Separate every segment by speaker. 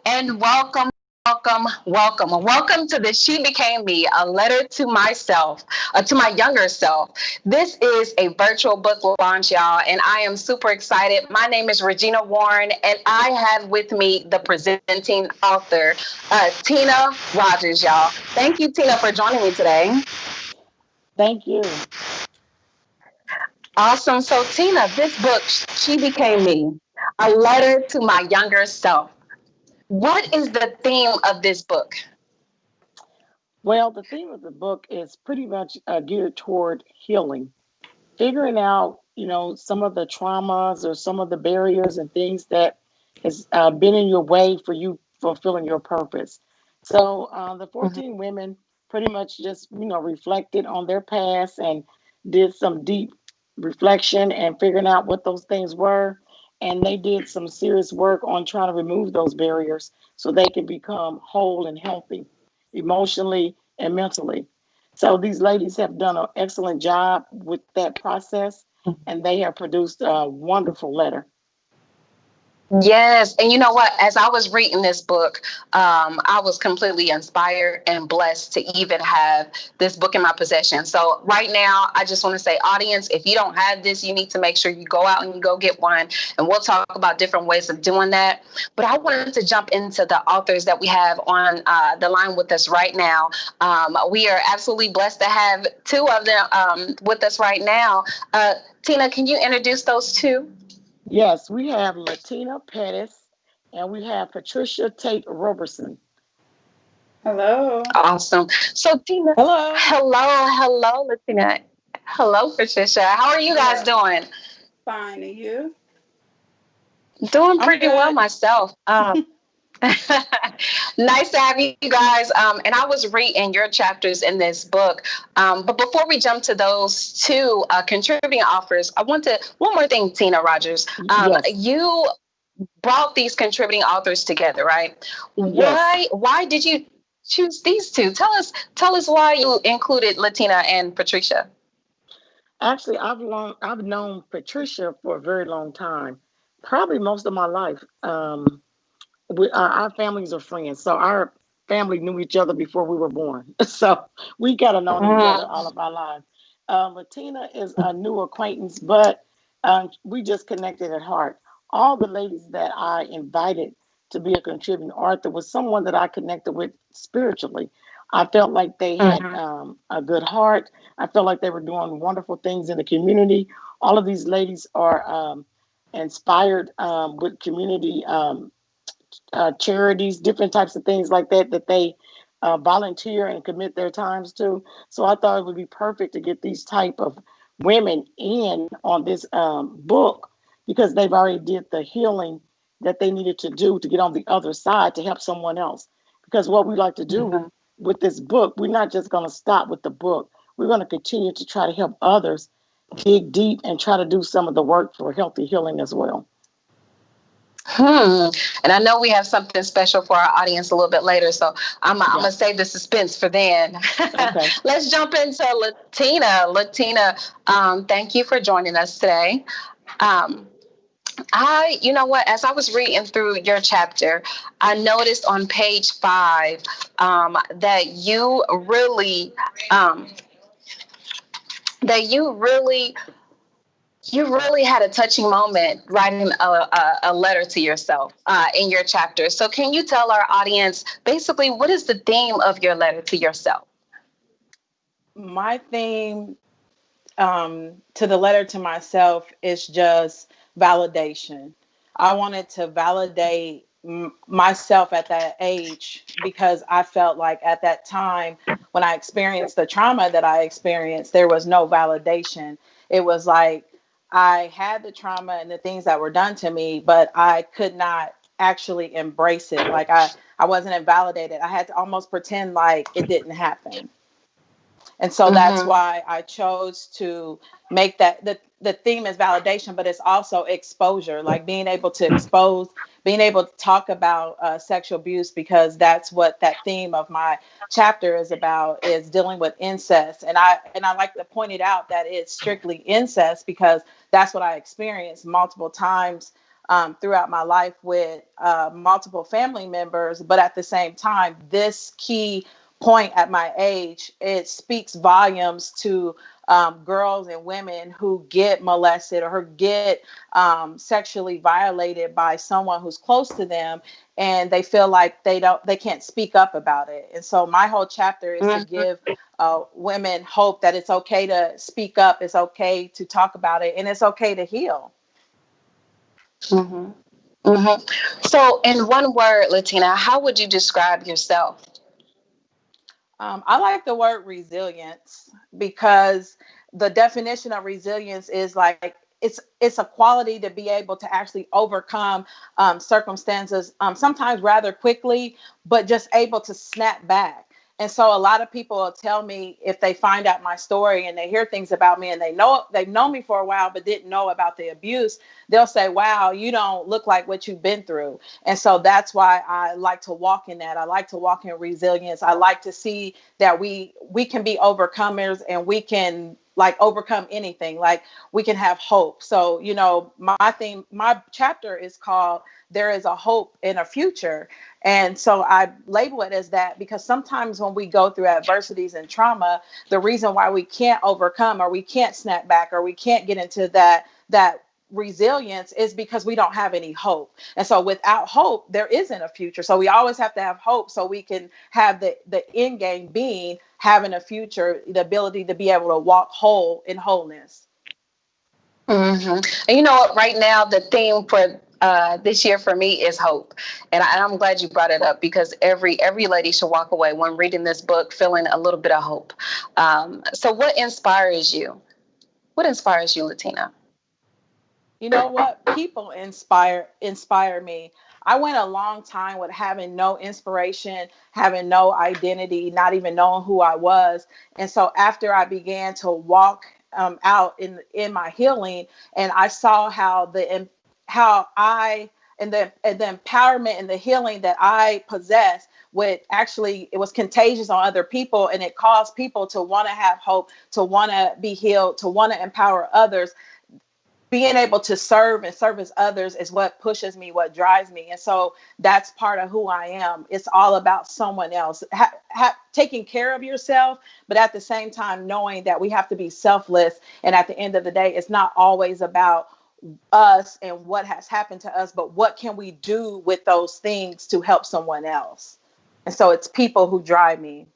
Speaker 1: And welcome to the She Became Me, a letter to myself, to my younger self. This is a virtual book launch, y'all, and I am super excited. My name is Regina Warren, and I have with me the presenting author, Tina Rogers, y'all. Thank you, Tina, for joining me today.
Speaker 2: Thank you.
Speaker 1: Awesome. So, Tina, this book, She Became Me, a letter to my younger self. What is the theme of this book?
Speaker 2: Well, the theme of the book is pretty much geared toward healing, figuring out, some of the traumas or some of the barriers and things that has been in your way for you fulfilling your purpose. So the 14 women pretty much just, reflected on their past and did some deep reflection and figuring out what those things were. And they did some serious work on trying to remove those barriers so they can become whole and healthy emotionally and mentally. So these ladies have done an excellent job with that process, and they have produced a wonderful letter.
Speaker 1: Yes, and you know what? As I was reading this book, I was completely inspired and blessed to even have this book in my possession. So right now, I just want to say, audience, if you don't have this, you need to make sure you go out and you go get one. And we'll talk about different ways of doing that. But I wanted to jump into the authors that we have on the line with us right now. We are absolutely blessed to have two of them with us right now. Tina, can you introduce those two?
Speaker 2: Yes, we have Latina Pettis and we have Patricia Tate Roberson.
Speaker 3: Hello.
Speaker 1: Awesome. So, Tina,
Speaker 3: Hello.
Speaker 1: hello, Latina. Hello, Patricia. How are you guys
Speaker 3: Yeah.
Speaker 1: doing?
Speaker 3: Fine. And you?
Speaker 1: Doing
Speaker 3: I'm
Speaker 1: pretty well
Speaker 3: good.
Speaker 1: myself. Nice to have you guys. And I was reading your chapters in this book. But before we jump to those two contributing authors, I want to one more thing, Tina Rogers.
Speaker 2: Yes,
Speaker 1: You brought these contributing authors together, right?
Speaker 2: yes.
Speaker 1: Why did you choose these two? Tell us why you included Latina and Patricia.
Speaker 2: Actually, I've known Patricia for a very long time, probably most of my life. Our families are friends, so our family knew each other before we were born. So we got to know each other all of our lives. Latina is a new acquaintance, but we just connected at heart. All the ladies that I invited to be a contributing author was someone that I connected with spiritually. I felt like they had
Speaker 1: Mhm.
Speaker 2: a good heart. I felt like they were doing wonderful things in the community. All of these ladies are inspired with community charities, different types of things like that that they volunteer and commit their times to. So I thought it would be perfect to get these type of women in on this book because they've already did the healing that they needed to do to get on the other side to help someone else. Because what we like to do
Speaker 1: Mhm.
Speaker 2: with this book, we're not just going to stop with the book. We're going to continue to try to help others dig deep and try to do some of the work for healthy healing as well.
Speaker 1: Hmm. And I know we have something special for our audience a little bit later, so I'm
Speaker 2: Yeah.
Speaker 1: gonna save the suspense for then.
Speaker 2: Okay.
Speaker 1: Let's jump into Latina. Latina, thank you for joining us today. Um, you know what? As I was reading through your chapter, I noticed on page 5 that um, you really had a touching moment writing a letter to yourself in your chapter. So, can you tell our audience basically what is the theme of your letter to yourself?
Speaker 3: My theme to the letter to myself is just validation. I wanted to validate myself at that age because I felt like at that time when I experienced the trauma that I experienced, there was no validation. It was like I had the trauma and the things that were done to me, but I could not actually embrace it. I wasn't invalidated. I had to almost pretend like it didn't happen. And so that's
Speaker 1: Mm-hmm.
Speaker 3: why I chose to make that the theme is validation, but it's also exposure, like being able to expose, being able to talk about sexual abuse, because that's what that theme of my chapter is about, is dealing with incest. And I like to point it out that it's strictly incest because that's what I experienced multiple times throughout my life with multiple family members. But at the same time, this key point at my age, it speaks volumes to girls and women who get molested or who get sexually violated by someone who's close to them, and they feel like they can't speak up about it. And so my whole chapter is to give women hope that it's okay to speak up, it's okay to talk about it, and it's okay to heal.
Speaker 1: Mm-hmm. Mm-hmm. So, in one word, Latina, how would you describe yourself?
Speaker 3: I like the word resilience, because the definition of resilience is like it's a quality to be able to actually overcome circumstances, sometimes rather quickly, but just able to snap back. And so a lot of people will tell me, if they find out my story and they hear things about me and they've known me for a while but didn't know about the abuse, they'll say, wow, you don't look like what you've been through. And so that's why I like to walk in that. I like to walk in resilience. I like to see that we can be overcomers, and we can like overcome anything. Like, we can have hope. So, my chapter is called There is a Hope in a Future. And so I label it as that because sometimes when we go through adversities and trauma, the reason why we can't overcome, or we can't snap back, or we can't get into that resilience is because we don't have any hope. And so without hope, there isn't a future. So we always have to have hope, so we can have the end game being having a future, the ability to be able to walk whole in wholeness.
Speaker 1: Mm-hmm. And you know what? Right now, the theme for this year for me is hope, and I'm glad you brought it up, because every lady should walk away when reading this book feeling a little bit of hope. So, what inspires you? What inspires you, Latina?
Speaker 3: You know what? People inspire me. I went a long time with having no inspiration, having no identity, not even knowing who I was. And so after I began to walk out in my healing, and I saw how I and the empowerment and the healing that I possess, would actually, it was contagious on other people, and it caused people to want to have hope, to want to be healed, to want to empower others. Being able to serve and service others is what pushes me, what drives me. And so that's part of who I am. It's all about someone else, taking care of yourself, but at the same time, knowing that we have to be selfless. And at the end of the day, it's not always about us and what has happened to us, but what can we do with those things to help someone else? And so it's people who drive me.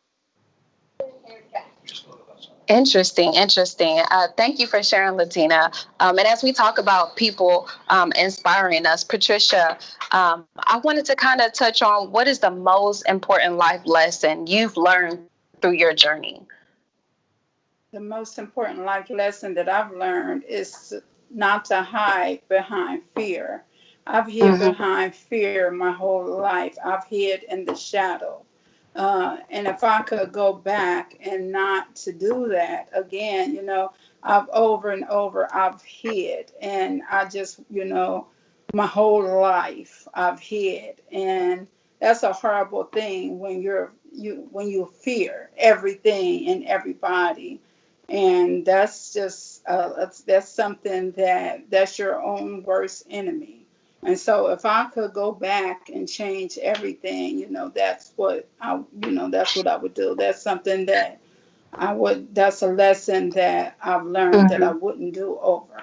Speaker 1: Interesting, interesting. Thank you for sharing, Latina. And as we talk about people inspiring us, Patricia, I wanted to kind of touch on what is the most important life lesson you've learned through your journey?
Speaker 4: The most important life lesson that I've learned is not to hide behind fear. I've hid
Speaker 1: Mm-hmm.
Speaker 4: behind fear my whole life. I've hid in the shadow. And if I could go back and not to do that again, I've over and over, I've hid. And I just, my whole life I've hid. And that's a horrible thing when when you fear everything and everybody. And that's just that's something that's your own worst enemy. And so if I could go back and change everything, that's what I would do. That's something that that's a lesson that I've learned that I wouldn't do over.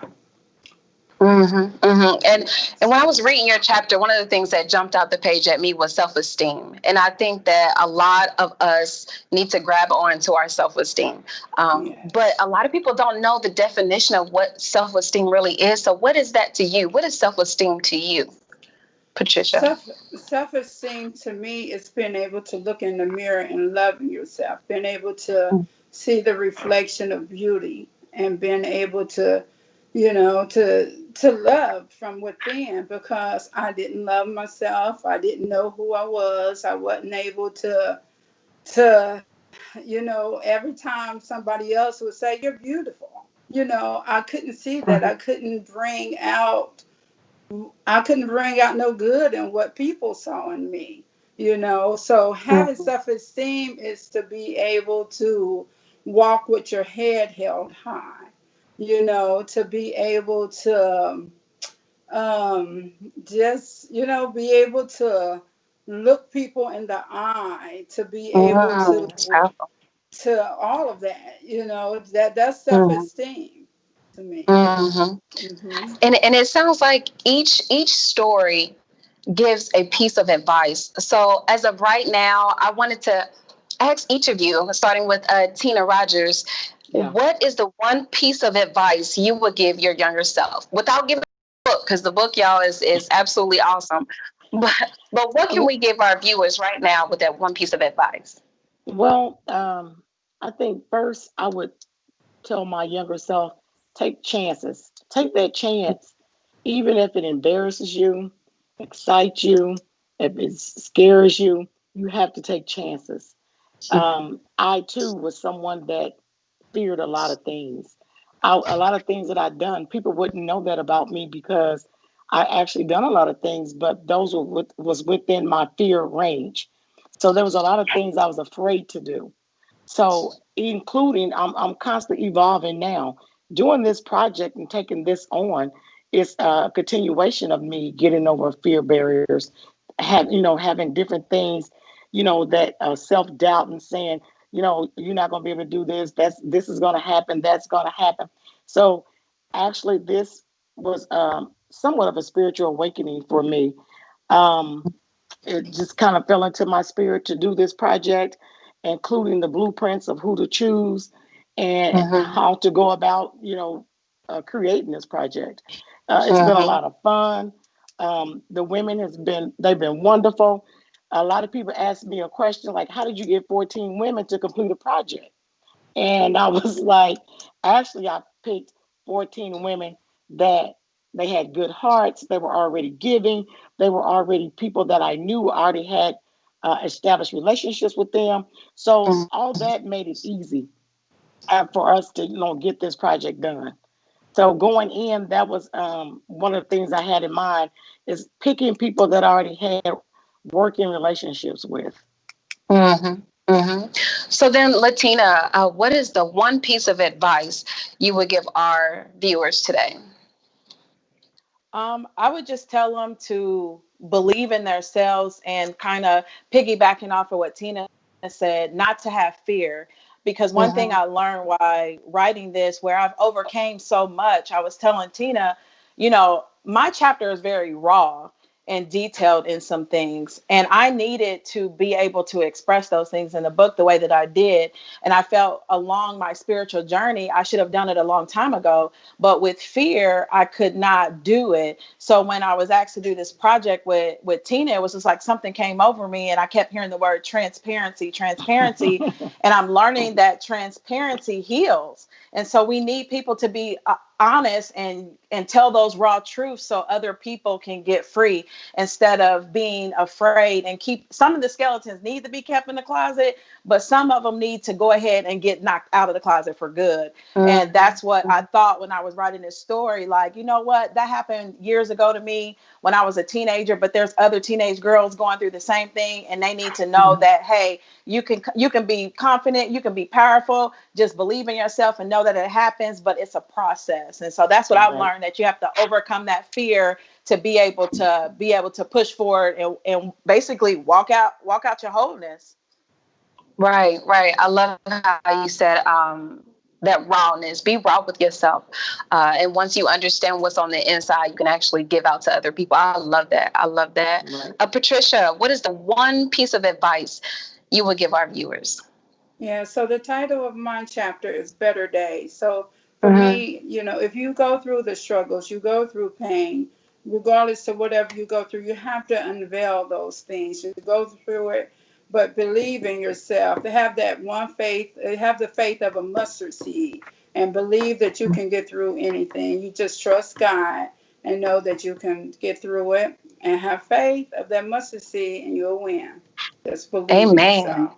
Speaker 1: Mm-hmm, mm-hmm. And when I was reading your chapter, one of the things that jumped out the page at me was self-esteem. And I think that a lot of us need to grab on to our self-esteem.
Speaker 4: Yes.
Speaker 1: But a lot of people don't know the definition of what self-esteem really is. So what is that to you? What is self-esteem to you, Patricia?
Speaker 4: Self-esteem to me is being able to look in the mirror and loving yourself, being able to see the reflection of beauty, and being able to, to love from within, because I didn't love myself. I didn't know who I was. I wasn't able to, every time somebody else would say, "You're beautiful," I couldn't see that. I couldn't bring out no good in what people saw in me, So having self-esteem is to be able to walk with your head held high, to be able to just, be able to look people in the eye, to be able
Speaker 1: Mm, it's powerful.
Speaker 4: to all of that, that's
Speaker 1: Mm,
Speaker 4: self-esteem to me.
Speaker 1: hmm
Speaker 4: Hmm.
Speaker 1: and it sounds like each story gives a piece of advice. So as of right now, I wanted to ask each of you, starting with Tina Rogers,
Speaker 2: Yeah.
Speaker 1: what is the one piece of advice you would give your younger self without giving the book? Because the book, y'all, is absolutely awesome. But what can we give our viewers right now with that one piece of advice?
Speaker 2: Well, I think first I would tell my younger self, take chances. Take that chance, even if it embarrasses you, excites you, if it scares you, you have to take chances. I too was someone that feared a lot of things. A lot of things that I'd done, people wouldn't know that about me because I actually done a lot of things, but those was within my fear range. So there was a lot of things I was afraid to do. So, including, I'm constantly evolving now. Doing this project and taking this on is a continuation of me getting over fear barriers, having different things, that self doubt and saying, you're not going to be able to do this. This is going to happen. That's going to happen. So, actually, this was somewhat of a spiritual awakening for me. Um, it just kind of fell into my spirit to do this project, including the blueprints of who to choose and
Speaker 1: Mm-hmm.
Speaker 2: how to go about, creating this project. It's been a
Speaker 1: Mm-hmm.
Speaker 2: lot of fun. The women they've been wonderful. A lot of people ask me a question like, how did you get 14 women to complete a project? And I was like, actually, I picked 14 women that they had good hearts. They were already giving. They were already people that I knew already had established relationships with them. So all that made it easy for us to, get this project done. So going in, that was one of the things I had in mind is picking people that I already had working relationships with.
Speaker 1: Mm-hmm. Mm-hmm. So then, Latina, what is the one piece of advice you would give our viewers today?
Speaker 3: I would just tell them to believe in themselves and kind of piggybacking off of what Tina said, not to have fear. Because one thing
Speaker 1: Mm-hmm.
Speaker 3: I learned while writing this, where I've overcame so much, I was telling Tina, my chapter is very raw and detailed in some things. And I needed to be able to express those things in the book the way that I did. And I felt along my spiritual journey, I should have done it a long time ago. But with fear, I could not do it. So when I was asked to do this project with Tina, it was just like something came over me and I kept hearing the word transparency, transparency. And I'm learning that transparency heals. And so we need people to be honest and tell those raw truths so other people can get free instead of being afraid and keep some of the skeletons need to be kept in the closet, but some of them need to go ahead and get knocked out of the closet for good. And that's what I thought when I was writing this story. Like, you know what? That happened years ago to me when I was a teenager, but there's other teenage girls going through the same thing. And they need to know that, hey, you can be confident, you can be powerful, just believe in yourself and know that it happens, but it's a process. And so that's what I've
Speaker 2: Right.
Speaker 3: learned, that you have to overcome that fear to be able to push forward and basically walk out your wholeness.
Speaker 1: Right, right. I love how you said that rawness. Be raw with yourself, and once you understand what's on the inside, you can actually give out to other people. I love that. I love that.
Speaker 2: Right.
Speaker 1: Patricia, what is the one piece of advice you would give our viewers?
Speaker 4: Yeah, so the title of my chapter is Better Days. So for
Speaker 1: Mm-hmm.
Speaker 4: me, if you go through the struggles, you go through pain, regardless of whatever you go through, you have to unveil those things. You go through it, but believe in yourself. Have that one faith, have the faith of a mustard seed, and believe that you can get through anything. You just trust God and know that you can get through it, and have faith of that mustard seed, and you'll win. Just believe in
Speaker 1: Amen.
Speaker 4: yourself.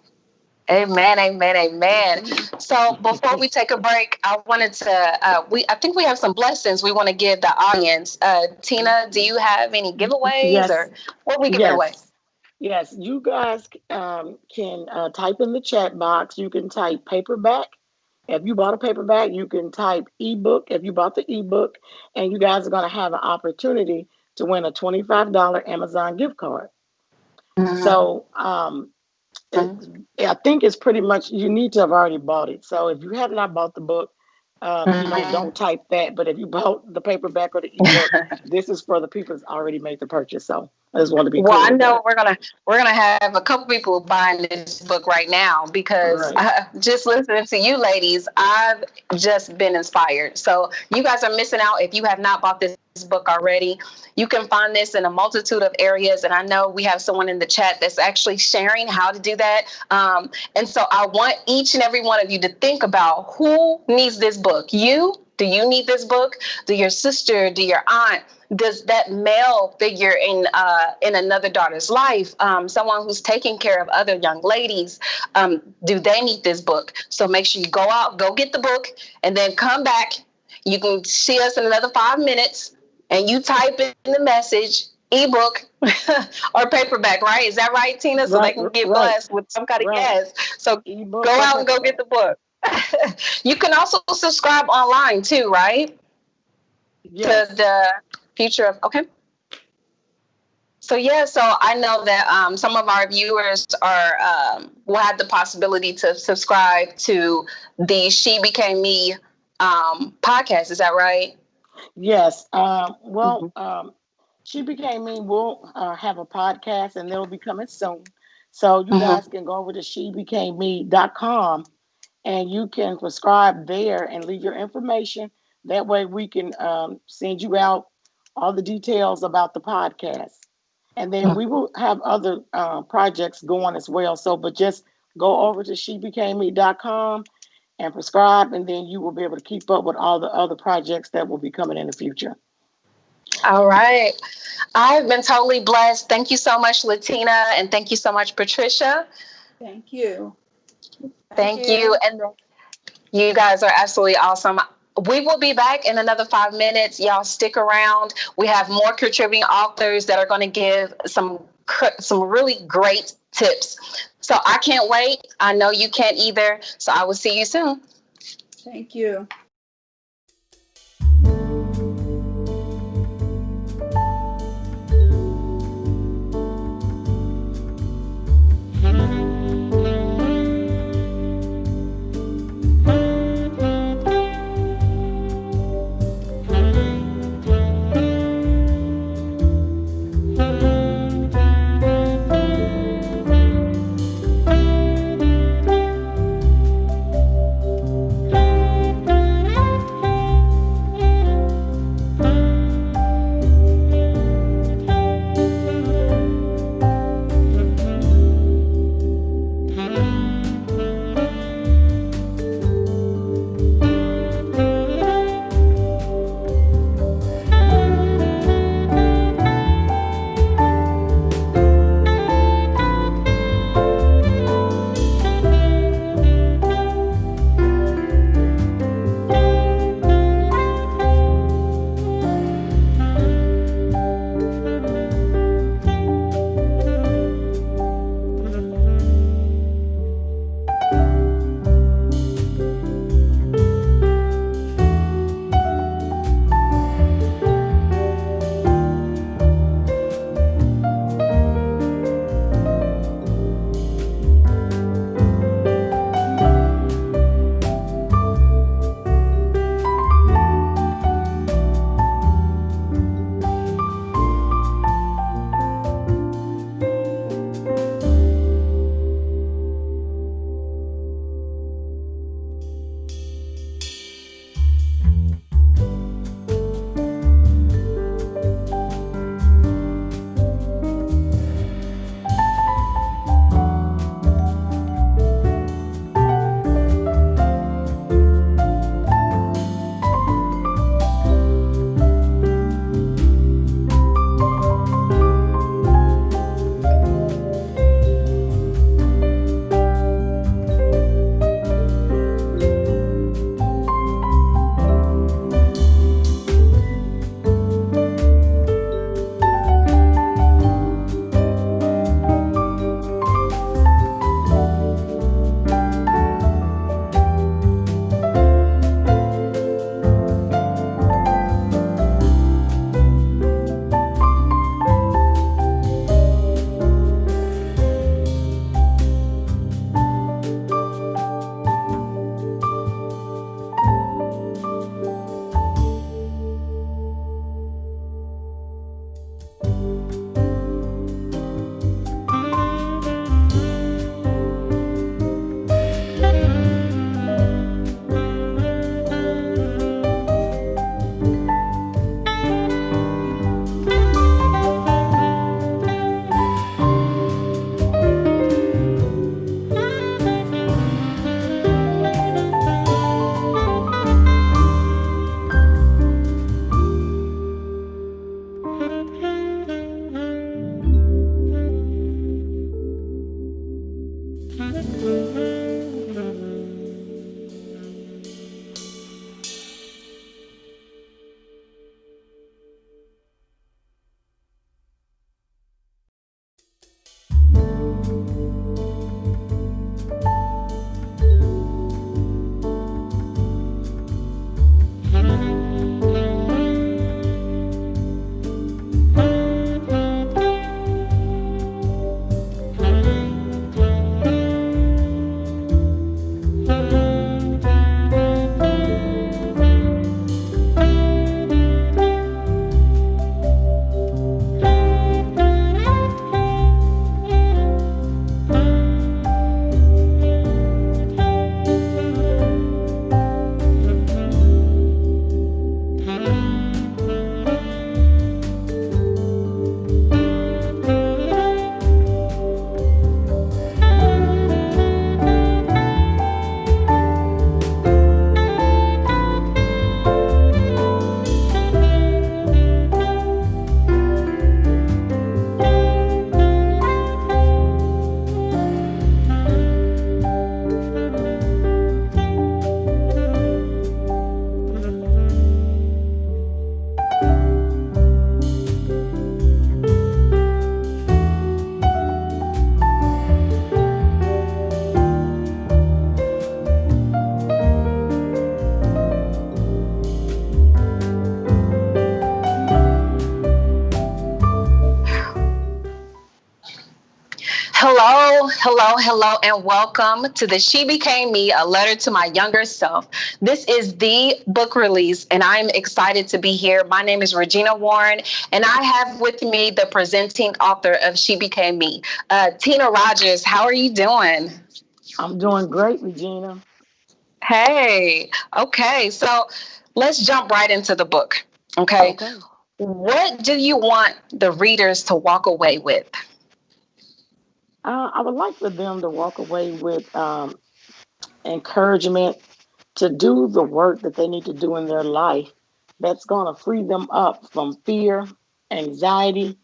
Speaker 1: Amen, amen, amen.
Speaker 4: Mhm.
Speaker 1: So before we take a break, I wanted to I think we have some blessings we want to give the audience. Tina, do you have any giveaways
Speaker 2: Yes.
Speaker 1: or what are we giving away?
Speaker 2: Yes. Yes. You guys can type in the chat box. You can type paperback If you bought a paperback, you can type ebook if you bought the ebook, and you guys are going to have an opportunity to win a $25 Amazon gift card.
Speaker 1: Mhm.
Speaker 2: So I think it's pretty much you need to have already bought it. So if you have not bought the book,
Speaker 1: Mhm.
Speaker 2: don't type that. But if you bought the paperback or the ebook, this is for the people that's already made the purchase. So I just want to be
Speaker 1: Well,
Speaker 2: clear
Speaker 1: I
Speaker 2: with
Speaker 1: know
Speaker 2: that.
Speaker 1: we're gonna have a couple people buying this book right now because
Speaker 2: Right.
Speaker 1: just listening to you ladies, I've just been inspired. So you guys are missing out if you have not bought this book already. You can find this in a multitude of areas, and I know we have someone in the chat that's actually sharing how to do that. And so I want each and every one of you to think about who needs this book. You. Do you need this book? Do your sister? Do your aunt? Does that male figure in another daughter's life, someone who's taking care of other young ladies, do they need this book? So make sure you go out, go get the book, and then come back. You can see us in another 5 minutes, and you type in the message ebook or paperback, right? Is that right, Tina? So they
Speaker 2: Right.
Speaker 1: can get
Speaker 2: Right.
Speaker 1: blessed with some kind of
Speaker 2: Right.
Speaker 1: yes. So go
Speaker 2: Ebook or
Speaker 1: out and go get
Speaker 2: paperback.
Speaker 1: the book. You can also subscribe online too, right? To
Speaker 2: Yes.
Speaker 1: the future of okay. So yeah, so I know that some of our viewers are will have the possibility to subscribe to the She Became Me podcast. Is that right?
Speaker 2: Yes.
Speaker 1: Mm-hmm.
Speaker 2: She Became Me will have a podcast, and it'll be coming soon. So you
Speaker 1: Mm-hmm.
Speaker 2: guys can go over to shebecameme.com, and you can subscribe there and leave your information. That way we can send you out all the details about the podcast. And then we will have other projects going as well. So, but just go over to shebecameme.com and subscribe, and then you will be able to keep up with all the other projects that will be coming in the future.
Speaker 1: All right. I've been totally blessed. Thank you so much, Latina, and thank you so much, Patricia.
Speaker 4: Thank you.
Speaker 3: Thank
Speaker 1: Thank you.
Speaker 3: you.
Speaker 1: And you guys are absolutely awesome. We will be back in another 5 minutes. Y'all stick around. We have more contributing authors that are going to give some really great tips. So I can't wait. I know you can't either. So I will see you soon.
Speaker 4: Thank you.
Speaker 1: Hello, hello, and welcome to the She Became Me, a letter to my younger self. This is the book release, and I'm excited to be here. My name is Regina Warren, and I have with me the presenting author of She Became Me, Tina Rogers. How are you doing?
Speaker 2: I'm doing great, Regina.
Speaker 1: Hey, okay, so let's jump right into the book. Okay,
Speaker 2: Okay.
Speaker 1: what do you want the readers to walk away with?
Speaker 2: I would like for them to walk away with encouragement to do the work that they need to do in their life that's going to free them up from fear, anxiety,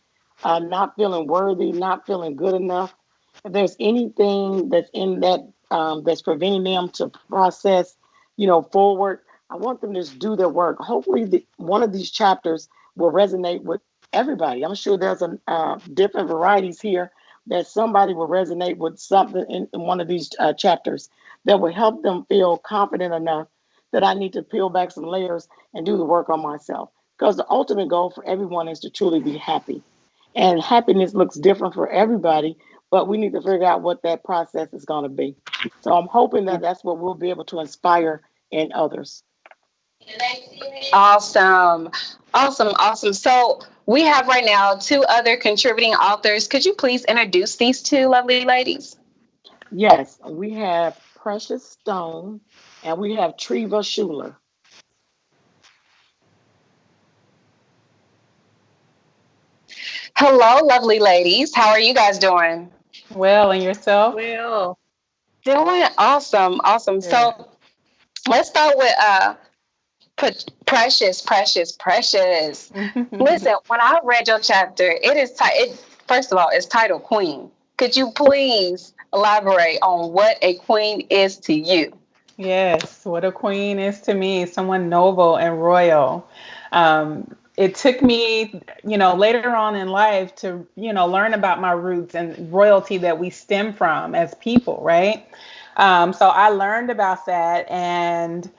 Speaker 2: not feeling worthy, not feeling good enough. If there's anything that's in that that's preventing them to process, forward, I want them to just do their work. Hopefully, one of these chapters will resonate with everybody. I'm sure there's a different varieties here that somebody will resonate with something in one of these chapters that will help them feel confident enough that I need to peel back some layers and do the work on myself. Because the ultimate goal for everyone is to truly be happy. And happiness looks different for everybody, but we need to figure out what that process is going to be. So I'm hoping that that's what we'll be able to inspire in others.
Speaker 1: Awesome. Awesome. Awesome. So we have right now two other contributing authors. Could you please introduce these two lovely ladies?
Speaker 2: Yes, we have Precious Stone and we have Treva Schuler.
Speaker 1: Hello, lovely ladies. How are you guys doing?
Speaker 3: Well, and yourself?
Speaker 5: Well,
Speaker 1: Doing awesome. Awesome.
Speaker 3: Good.
Speaker 1: So let's start with Precious, Precious, Precious. Listen, when I read your chapter, first of all, it's titled Queen. Could you please elaborate on what a queen is to you?
Speaker 3: Yes, what a queen is to me, someone noble and royal. It took me, later on in life to, learn about my roots and royalty that we stem from as people, right? So I learned about that, and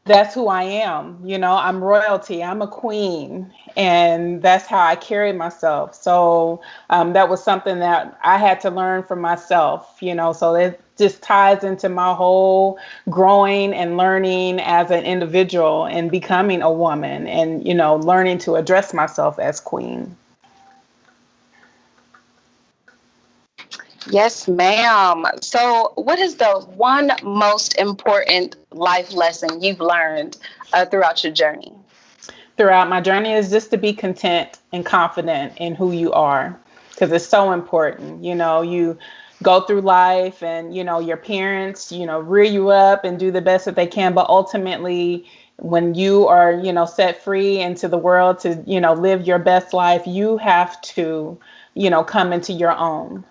Speaker 3: that's who I am. I'm royalty. I'm a queen, and that's how I carry myself. So that was something that I had to learn for myself. So it just ties into my whole growing and learning as an individual and becoming a woman, and learning to address myself as queen.
Speaker 1: Yes, ma'am. So, what is the one most important life lesson you've learned throughout your journey?
Speaker 3: Throughout my journey is just to be content and confident in who you are, because it's so important. You go through life, and your parents rear you up and do the best that they can, but ultimately when you are set free into the world to live your best life, you have to come into your own,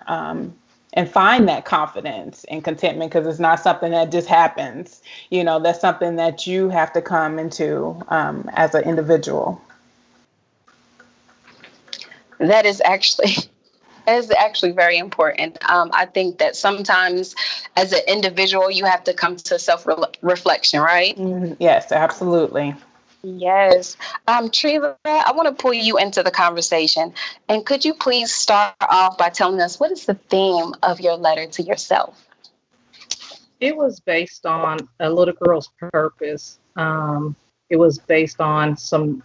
Speaker 3: and find that confidence and contentment, because it's not something that just happens. That's something that you have to come into as an individual.
Speaker 1: That is actually very important. I think that sometimes as an individual, you have to come to self-reflection, right?
Speaker 3: Yes, absolutely.
Speaker 1: Yes. Treva, I want to pull you into the conversation. And could you please start off by telling us what is the theme of your letter to yourself?
Speaker 5: it was based on a little girl's purpose. It was based on some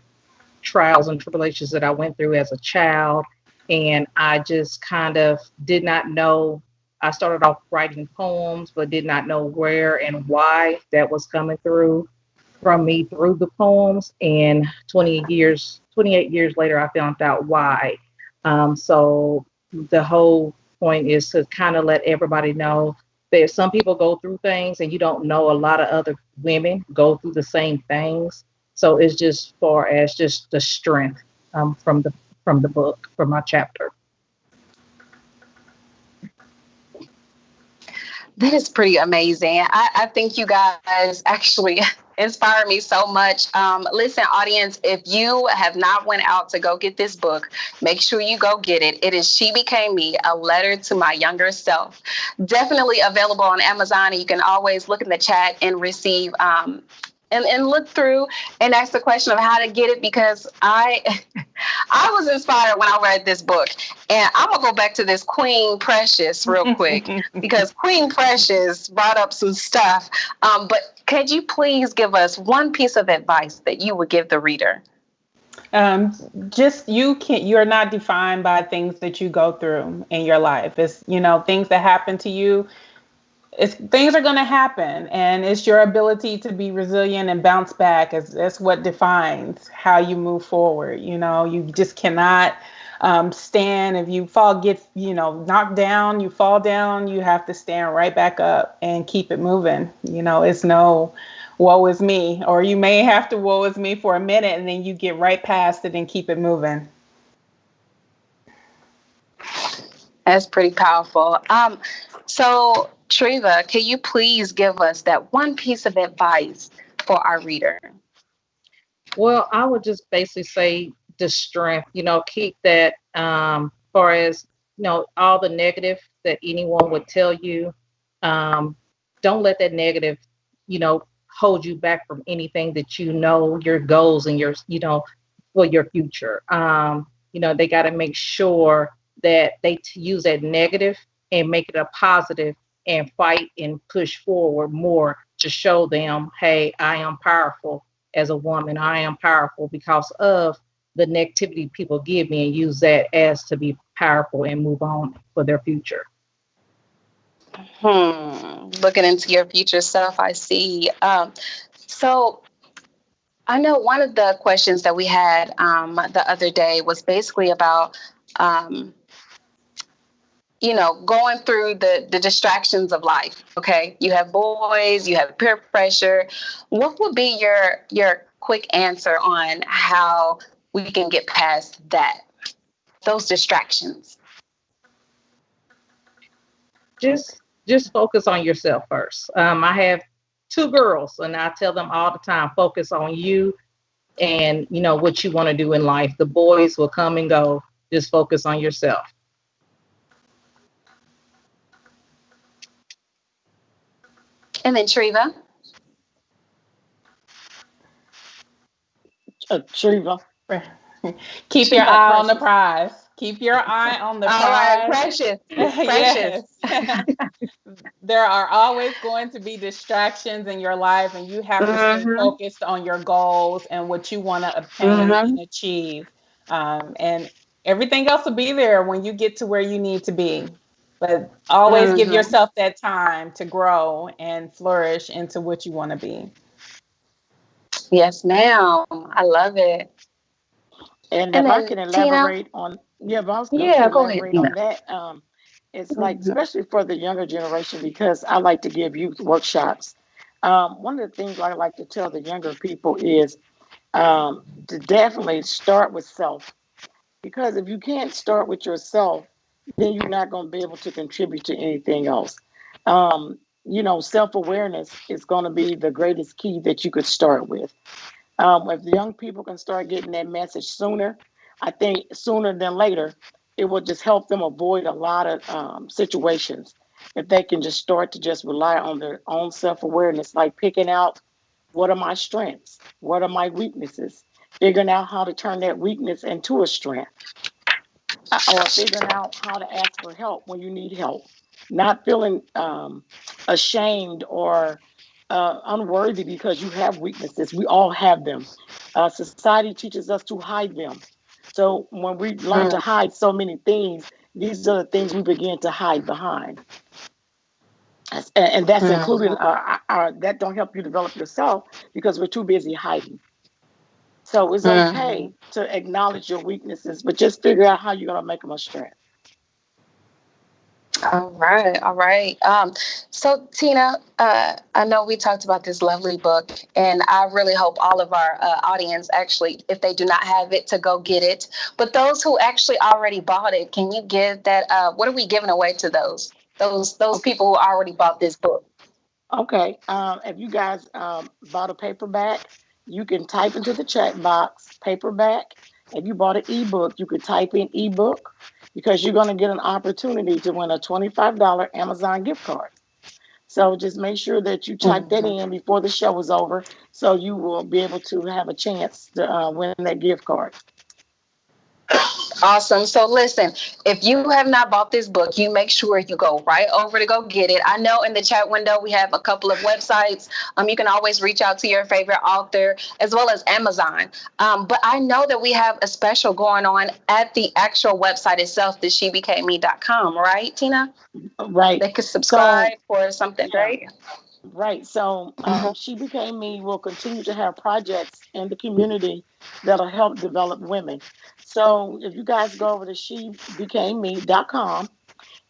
Speaker 5: trials and tribulations that I went through as a child. And I just kind of did not know. I started off writing poems, but did not know where and why that was coming through from me through the poems. And 28 years later, I found out why. So the whole point is to kind of let everybody know that some people go through things and you don't know a lot of other women go through the same things. So it's just far as just the strength from the book, from my chapter.
Speaker 1: That is pretty amazing. I think you guys actually inspire me so much. Listen, audience, if you have not went out to go get this book, make sure you go get it. It is She Became Me, a letter to my younger self. Definitely available on Amazon. You can always look in the chat and receive and look through and ask the question of how to get it, because I I was inspired when I read this book. And I'm going to go back to this Queen Precious real quick because Queen Precious brought up some stuff. But could you please give us one piece of advice that you would give the reader?
Speaker 3: Just you're not defined by things that you go through in your life. It's, things that happen to you. Things are going to happen, and it's your ability to be resilient and bounce back. That's what defines how you move forward. You just cannot stand. If you get knocked down, you fall down, you have to stand right back up and keep it moving. It's no woe is me, or you may have to woe is me for a minute, and then you get right past it and keep it moving.
Speaker 1: That's pretty powerful. So Treva, can you please give us that one piece of advice for our reader?
Speaker 5: Well, I would just basically say the strength, keep that, far as, all the negative that anyone would tell you. Don't let that negative, hold you back from anything that your goals and your, for your future. They got to make sure that they use that negative and make it a positive and fight and push forward more to show them, hey, I am powerful as a woman. I am powerful because of the negativity people give me, and use that as to be powerful and move on for their future.
Speaker 1: Looking into your future self, I see. So I know one of the questions that we had the other day was basically about going through the distractions of life. Okay. You have boys, you have peer pressure. What would be your quick answer on how we can get past those distractions?
Speaker 5: Just focus on yourself first. I have 2 girls, and I tell them all the time, focus on you and, what you want to do in life. The boys will come and go. Just focus on yourself.
Speaker 1: And then Treva.
Speaker 2: Treva.
Speaker 3: Keep your eye on the prize. Keep your eye on the prize.
Speaker 1: All right, Precious.
Speaker 3: Yes. There are always going to be distractions in your life, and you have to stay focused on your goals and what you want to obtain and achieve. And everything else will be there when you get to where you need to be. But always give yourself that time to grow and flourish into what you want to be.
Speaker 1: Yes, ma'am. I love it.
Speaker 2: And if I can elaborate on,
Speaker 1: go ahead,
Speaker 2: on that, it's like, especially for the younger generation, because I like to give youth workshops. One of the things I like to tell the younger people is to definitely start with self. Because if you can't start with yourself, then you're not going to be able to contribute to anything else. Self-awareness is going to be the greatest key that you could start with. If the young people can start getting that message sooner, I think sooner than later, it will just help them avoid a lot of situations. If they can just start to just rely on their own self-awareness, like picking out what are my strengths, what are my weaknesses, figuring out how to turn that weakness into a strength, or figuring out how to ask for help when you need help, not feeling ashamed or unworthy because you have weaknesses. We all have them. Society teaches us to hide them. So when we learn to hide so many things, these are the things we begin to hide behind. And that's including that don't help you develop yourself because we're too busy hiding. So it's okay to acknowledge your weaknesses, but just figure out how you're going to make them a strength.
Speaker 1: All right. So Tina, I know we talked about this lovely book, and I really hope all of our audience actually, if they do not have it, to go get it. But those who actually already bought it, can you give that? What are we giving away to those people who already bought this book?
Speaker 2: Okay. If you guys bought a paperback, you can type into the chat box paperback. If you bought an ebook, you could type in ebook, because you're going to get an opportunity to win a $25 Amazon gift card. So just make sure that you type that in before the show is over, so you will be able to have a chance to win that gift card.
Speaker 1: Awesome. So listen, if you have not bought this book, you make sure you go right over to go get it. I know in the chat window we have a couple of websites. You can always reach out to your favorite author as well as Amazon. But I know that we have a special going on at the actual website itself, the shebecameme.com, right, Tina?
Speaker 2: Right.
Speaker 1: They could
Speaker 2: So,
Speaker 1: subscribe for something
Speaker 2: yeah,
Speaker 1: great.
Speaker 2: right. So,
Speaker 1: Mhm.
Speaker 2: She Became Me will continue to have projects in the community that'll help develop women. So, if you guys go over to shebecameme.com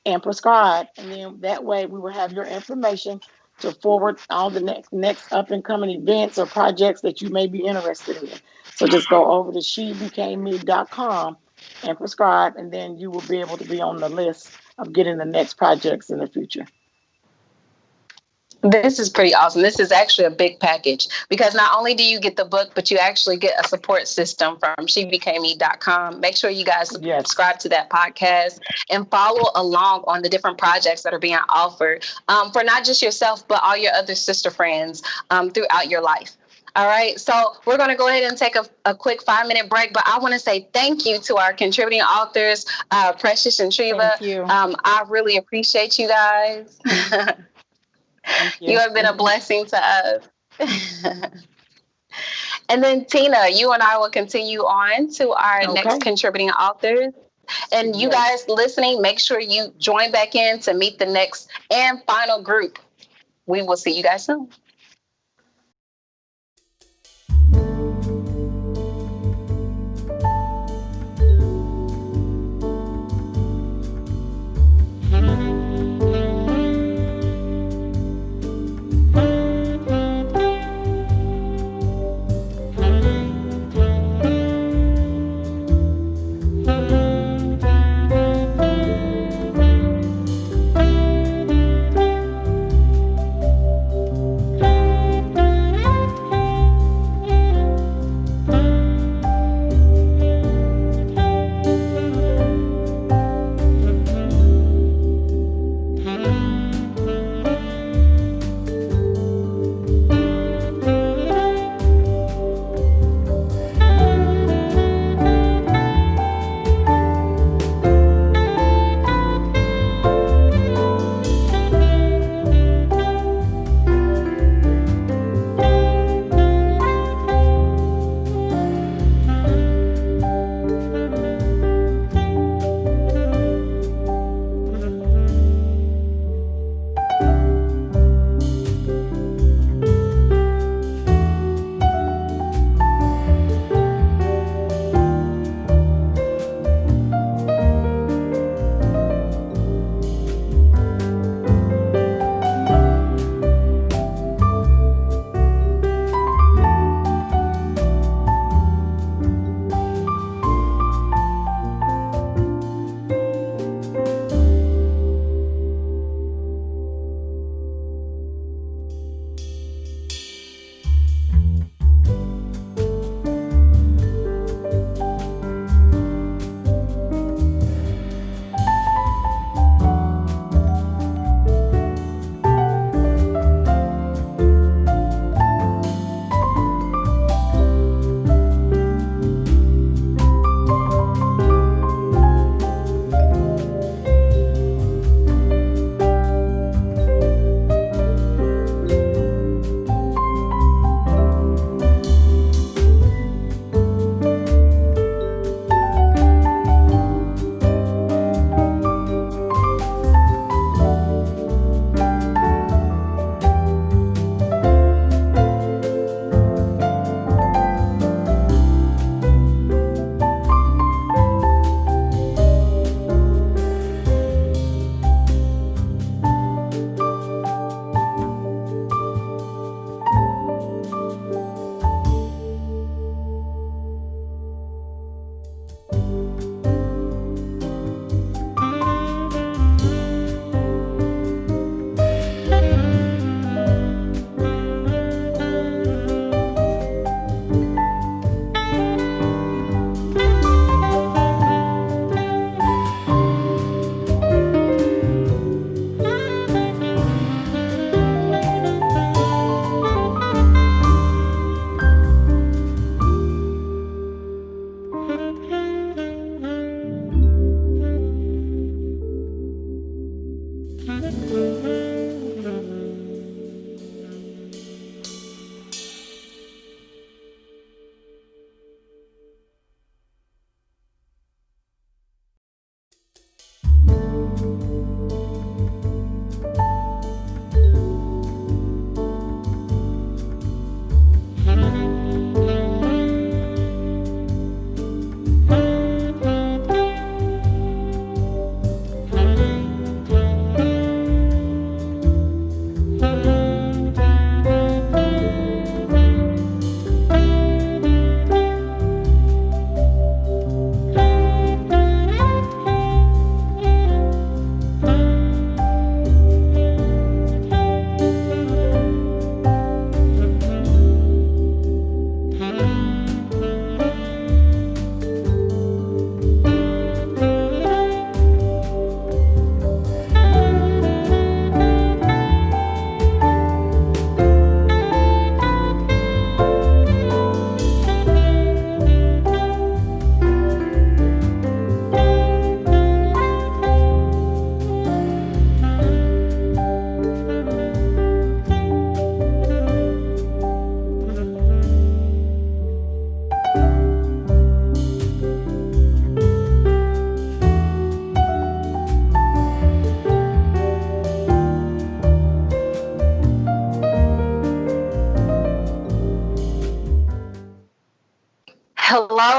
Speaker 2: and prescribe, and then that way we will have your information to forward all the next up and coming events or projects that you may be interested in. So just go over to shebecameme.com and prescribe, and then you will be able to be on the list of getting the next projects in the future.
Speaker 1: This is pretty awesome. This is actually a big package because not only do you get the book, but you actually get a support system from shebecameme.com. Make sure you guys
Speaker 2: Yes.
Speaker 1: subscribe to that podcast and follow along on the different projects that are being offered for not just yourself, but all your other sister friends throughout your life. All right, so we're going to go ahead and take a quick 5-minute break, but I want to say thank you to our contributing authors, Precious and Treva.
Speaker 3: Thank you.
Speaker 1: I really appreciate you guys.
Speaker 3: Thank
Speaker 1: You
Speaker 3: you.
Speaker 1: have been a blessing to us. And then Tina, you and I will continue on to our next
Speaker 2: Okay.
Speaker 1: contributing authors. And you
Speaker 2: Yes.
Speaker 1: guys listening, make sure you join back in to meet the next and final group. We will see you guys soon.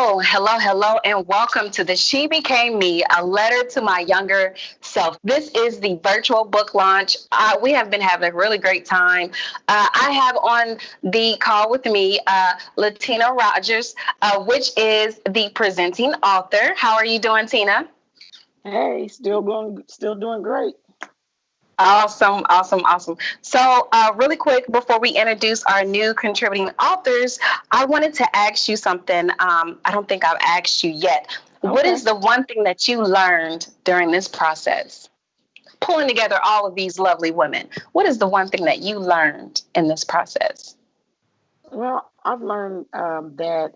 Speaker 1: Hello, and welcome to the She Became Me, a letter to my younger self. This is the virtual book launch. We have been having a really great time. I have on the call with me Latina Rogers, which is the presenting author. How are you doing, Tina?
Speaker 2: Hey, still doing great.
Speaker 1: Awesome. So, really quick, before we introduce our new contributing authors, I wanted to ask you something. I don't think I've asked you yet. Okay. What is the one thing that you learned during this process? Pulling together all of these lovely women. What is the one thing that you learned in this process?
Speaker 2: Well, I've learned that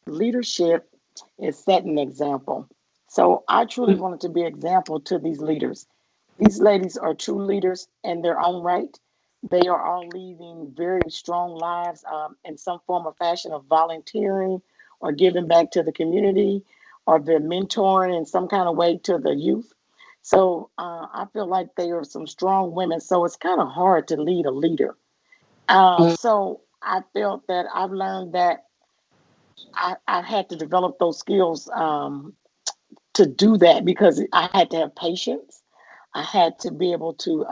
Speaker 2: leadership is setting an example. So I truly wanted to be an example to these leaders. These ladies are true leaders in their own right. They are all leading very strong lives in some form or fashion of volunteering or giving back to the community, or they're mentoring in some kind of way to the youth. So I feel like they are some strong women. So it's kind of hard to lead a leader. So I felt that I've learned that I had to develop those skills to do that, because I had to have patience. I had to be able to,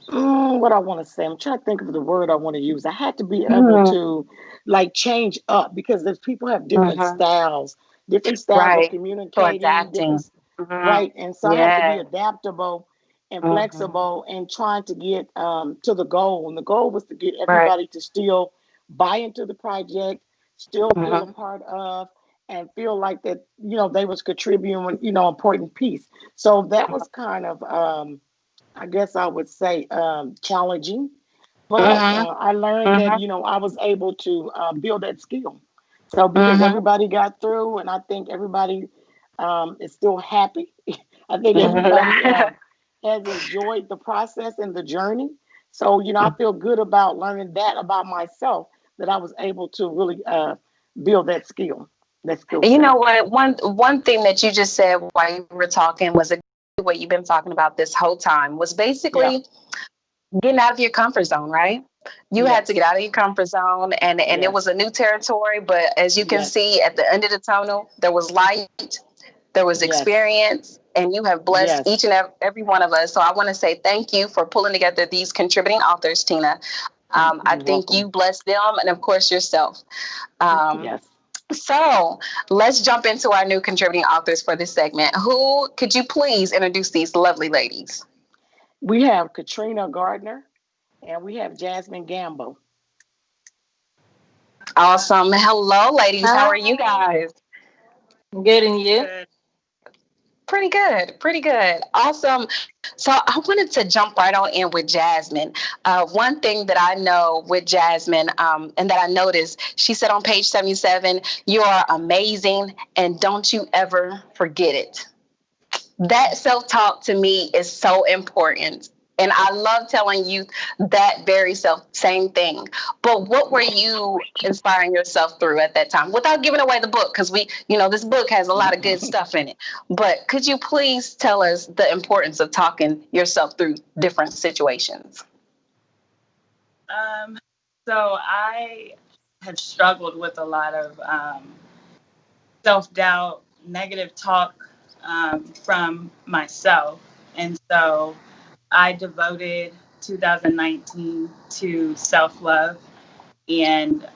Speaker 2: what I want to say, I'm trying to think of the word I want to use. I had to be able to like change up, because there's people have different styles of communicating, different, right. And so I had to be adaptable and flexible and trying to get to the goal. And the goal was to get everybody to still buy into the project, still feel a part of, and feel like that, they was contributing, important piece. So that was kind of, I guess I would say, challenging. But I learned that, I was able to build that skill. So because everybody got through, and I think everybody is still happy. I think everybody has enjoyed the process and the journey. So, I feel good about learning that about myself, that I was able to really build that skill.
Speaker 1: You know what? One thing that you just said while you were talking was exactly what you've been talking about this whole time, was basically getting out of your comfort zone, right? You had to get out of your comfort zone, and it was a new territory. But as you can see at the end of the tunnel, there was light, there was experience, and you have blessed each and every one of us. So I want to say thank you for pulling together these contributing authors, Tina. I think you blessed them, and of course yourself. So let's jump into our new contributing authors for this segment. Who could you please introduce these lovely ladies?
Speaker 2: We have Katrina Gardner, and we have Jasmine Gamble.
Speaker 1: Awesome. Hello, ladies. How are you guys?
Speaker 3: Good, and you?
Speaker 1: Good. Pretty good. Awesome. So I wanted to jump right on in with Jasmine. One thing that I know with Jasmine, and that I noticed, she said on page 77, you are amazing, and don't you ever forget it. That self-talk to me is so important. And I love telling you that very same thing. But what were you inspiring yourself through at that time? Without giving away the book, because this book has a lot of good stuff in it. But could you please tell us the importance of talking yourself through different situations?
Speaker 6: So I have struggled with a lot of self-doubt, negative talk from myself. And so I devoted 2019 to self-love. And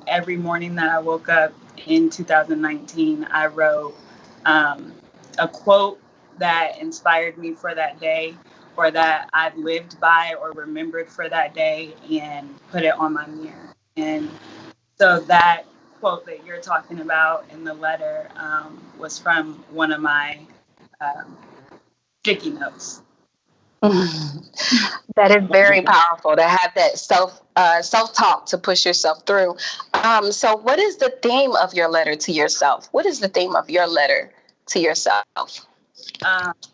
Speaker 6: every morning that I woke up in 2019, I wrote a quote that inspired me for that day, or that I've lived by or remembered for that day, and put it on my mirror. And so that quote that you're talking about in the letter was from one of my sticky notes.
Speaker 1: That is very powerful to have that self-talk to push yourself through. So what is the theme of your letter to yourself? What is the theme of your letter to yourself?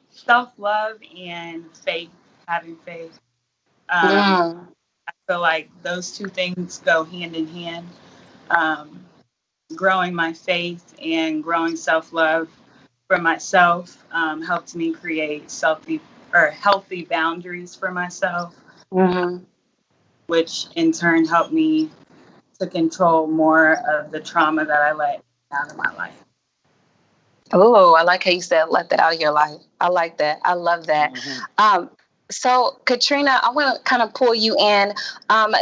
Speaker 6: Self-love and faith, having faith. I feel like those two things go hand in hand. Growing my faith and growing self-love for myself helped me create healthy boundaries for myself, which in turn helped me to control more of the trauma that I let out of my life.
Speaker 1: Oh, I like how you said let that out of your life. I like that. I love that.
Speaker 2: Mhm.
Speaker 1: So, Katrina, I want to kind of pull you in.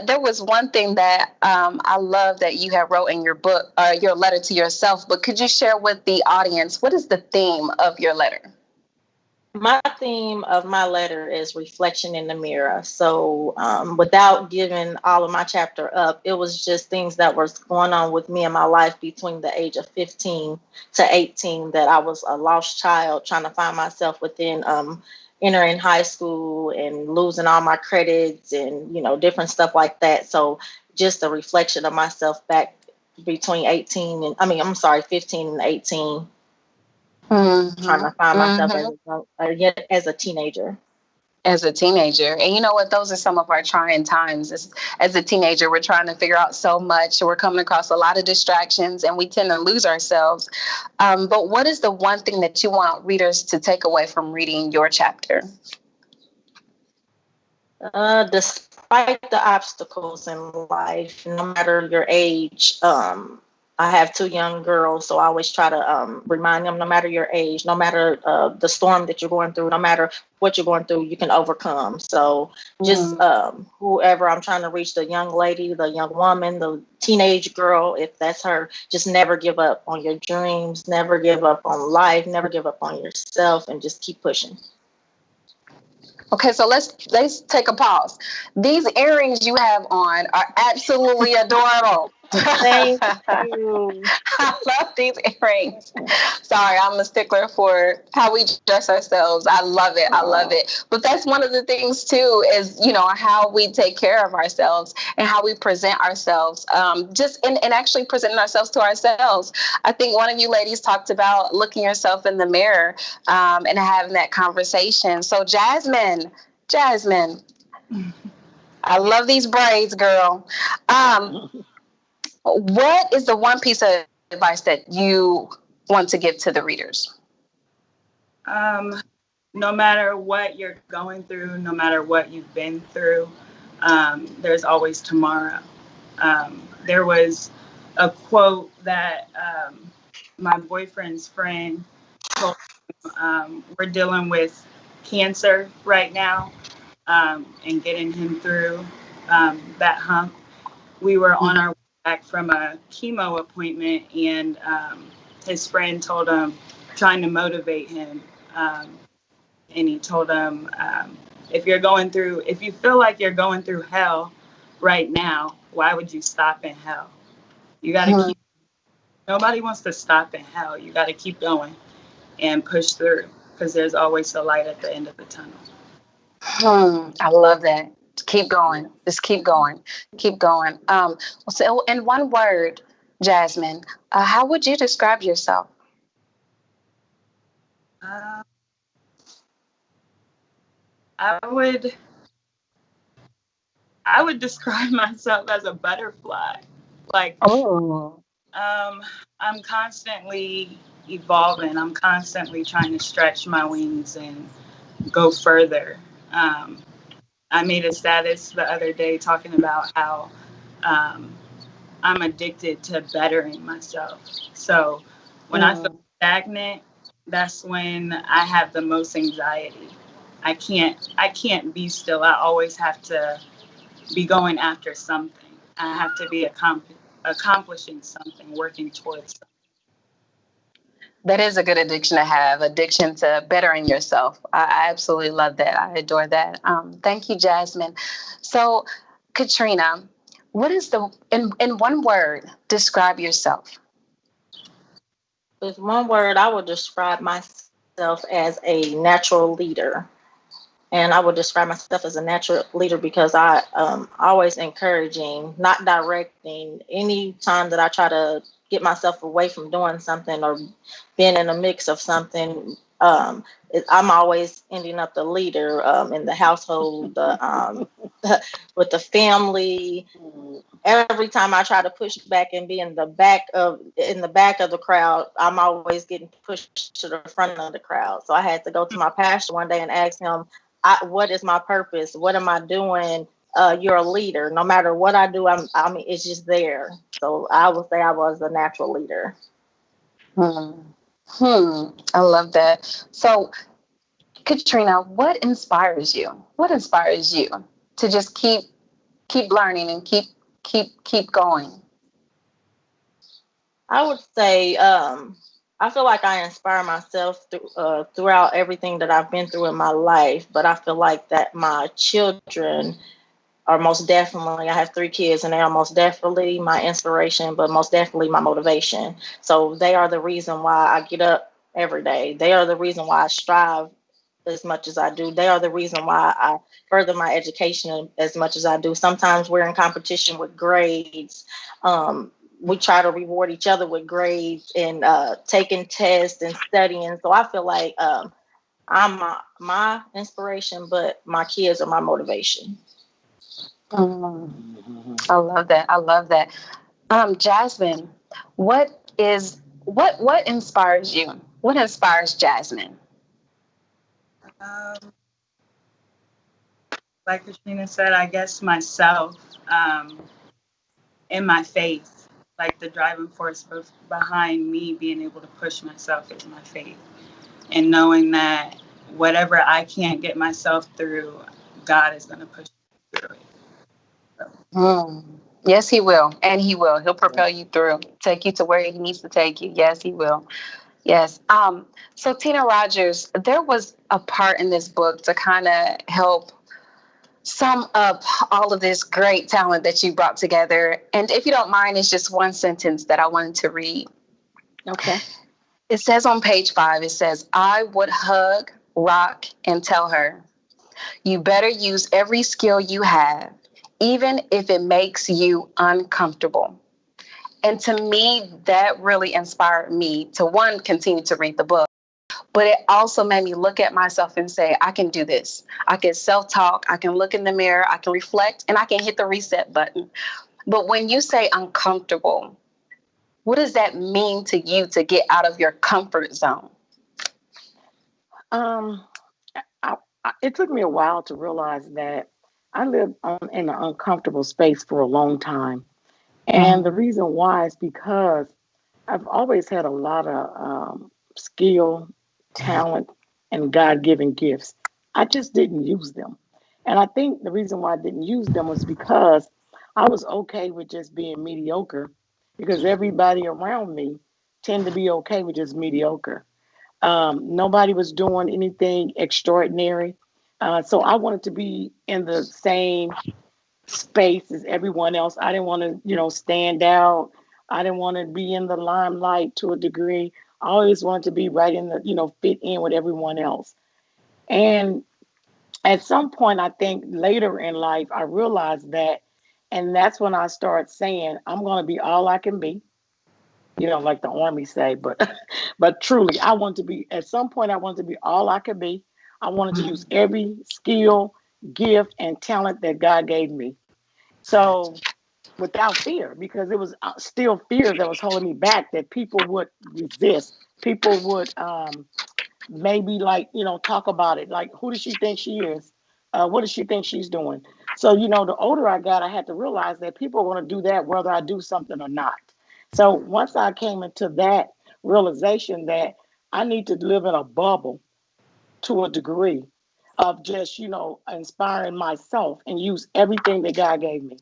Speaker 1: There was one thing that I love that you have wrote in your book, your letter to yourself. But could you share with the audience what is the theme of your letter?
Speaker 7: My theme of my letter is reflection in the mirror. So, without giving all of my chapter up, it was just things that was going on with me in my life between the age of 15 to 18, that I was a lost child trying to find myself within entering high school and losing all my credits and, different stuff like that. So just a reflection of myself back between 15 and 18. Trying to find myself as a teenager.
Speaker 1: As a teenager. And you know what? Those are some of our trying times. As a teenager, we're trying to figure out so much. We're coming across a lot of distractions and we tend to lose ourselves. But what is the one thing that you want readers to take away from reading your chapter?
Speaker 7: Despite the obstacles in life, no matter your age, I have two young girls, so I always try to remind them, no matter your age, no matter the storm that you're going through, no matter what you're going through, you can overcome. So just whoever I'm trying to reach, the young lady, the young woman, the teenage girl, if that's her, just never give up on your dreams, never give up on life, never give up on yourself, and just keep pushing.
Speaker 1: Okay, so let's take a pause. These earrings you have on are absolutely adorable.
Speaker 7: Thank you.
Speaker 1: I love these earrings. Sorry, I'm a stickler for how we dress ourselves. I love it. I love it. But that's one of the things too, is, how we take care of ourselves and how we present ourselves. Just in actually presenting ourselves to ourselves. I think one of you ladies talked about looking yourself in the mirror and having that conversation. So Jasmine, I love these braids, girl. What is the one piece of advice that you want to give to the readers?
Speaker 6: No matter what you're going through, no matter what you've been through, there's always tomorrow. There was a quote that my boyfriend's friend told me, we're dealing with cancer right now, and getting him through that hump. We were on our way back from a chemo appointment, and his friend told him, trying to motivate him, and he told him, if you feel like you're going through hell right now, why would you stop in hell? You got to keep. Nobody wants to stop in hell. You got to keep going and push through, because there's always a light at the end of the tunnel.
Speaker 1: I love that. Keep going. Just keep going. Keep going. So in one word, Jasmine, how would you describe yourself?
Speaker 6: I would describe myself as a butterfly. I'm constantly evolving. I'm constantly trying to stretch my wings and go further. I made a status the other day talking about how I'm addicted to bettering myself. So when I feel stagnant, that's when I have the most anxiety. I can't be still. I always have to be going after something. I have to be accomplishing something, working towards something.
Speaker 1: That is a good addiction to have, addiction to bettering yourself. I absolutely love that. I adore that. Thank you, Jasmine. So, Katrina, what is in one word, describe yourself?
Speaker 7: With one word, I would describe myself as a natural leader. And I would describe myself as a natural leader because I always encouraging, not directing. Any time that I try to get myself away from doing something or being in a mix of something, I'm always ending up the leader in the household, with the family. Every time I try to push back and be in the back of the crowd, I'm always getting pushed to the front of the crowd. So I had to go to my pastor one day and ask him, what is my purpose? What am I doing you're a leader. No matter what I do, I mean, it's just there. So I would say I was a natural leader.
Speaker 1: I love that. So, Katrina, what inspires you? What inspires you to just keep learning and keep going?
Speaker 7: I would say I feel like I inspire myself throughout everything that I've been through in my life, but I feel like that my children are most definitely, I have 3 kids, and they are most definitely my inspiration, but most definitely my motivation. So they are the reason why I get up every day. They are the reason why I strive as much as I do. They are the reason why I further my education as much as I do. Sometimes we're in competition with grades. We try to reward each other with grades and taking tests and studying. So I feel like I'm my inspiration, but my kids are my motivation.
Speaker 1: I love that. I love that. Jasmine, what inspires you? What inspires Jasmine?
Speaker 6: Um, like Katrina said, I guess myself, and my faith. Like the driving force behind me being able to push myself is my faith. And knowing that whatever I can't get myself through, God is going to push me through it. So.
Speaker 1: Yes, he will. And he will. He'll propel you through, take you to where he needs to take you. Yes, he will. Yes. So Tina Rogers, there was a part in this book to kind of help sum up all of this great talent that you brought together. And if you don't mind, it's just one sentence that I wanted to read.
Speaker 2: Okay.
Speaker 1: It says on page 5, it says, I would hug, rock, and tell her, you better use every skill you have, even if it makes you uncomfortable. And to me, that really inspired me to, one, continue to read the book, but it also made me look at myself and say, I can do this. I can self-talk, I can look in the mirror, I can reflect, and I can hit the reset button. But when you say uncomfortable, what does that mean to you to get out of your comfort zone?
Speaker 2: It took me a while to realize that I lived in an uncomfortable space for a long time. And the reason why is because I've always had a lot of skill, talent, and God given gifts. I just didn't use them. And I think the reason why I didn't use them was because I was okay with just being mediocre because everybody around me tend to be okay with just mediocre. Nobody was doing anything extraordinary. So I wanted to be in the same space as everyone else. I didn't want to, stand out. I didn't want to be in the limelight to a degree. I always wanted to be right in the, fit in with everyone else. And at some point, I think later in life, I realized that. And that's when I started saying, I'm going to be all I can be, like the army say, but truly, I want to be, at some point, I wanted to be all I could be. I wanted to use every skill, gift, and talent that God gave me. So without fear, because it was still fear that was holding me back, that people would resist. People would maybe talk about it. Like, who does she think she is? What does she think she's doing? So, the older I got, I had to realize that people are going to do that whether I do something or not. So once I came into that realization that I need to live in a bubble to a degree of just, inspiring myself and use everything that God gave me.